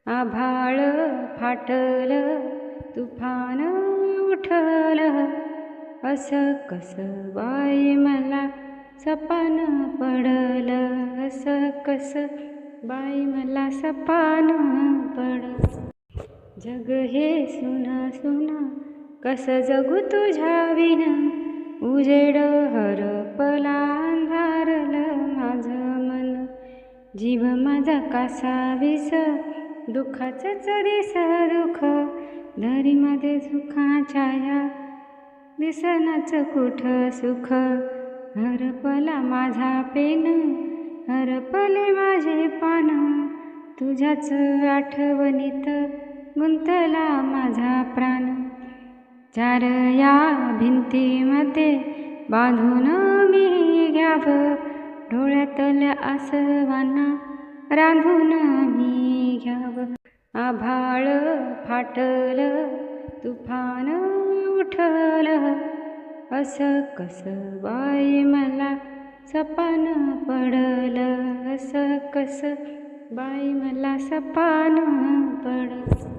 आभाळ फाटल तुफान उठल, असं कसं बाई मला सपान पडल, असं कसं बाई मला सपान पडल. जग हे सुना सुना कसं जगू तुझ्या विन, उजेड हरपला अंधारलं माझं मन. जीव माझा कासावीस दुःखाचंच दिस दुःख, दरीमध्ये सुखाच्या दिसनाच कुठं सुख. हरपला माझा पेन हरपले माझे पान, तुझ्याच आठवणीत गुंतला माझा प्राण. चार या भिंतीमध्ये बांधून मी घ्यावं, डोळ्यातल्या आसवांना रांधून मी घ्यावं. आभाळ फाटल तुफान उठल, असं कसं बाई मला सपान पडल, असं कसं बाई मला सपान पडल.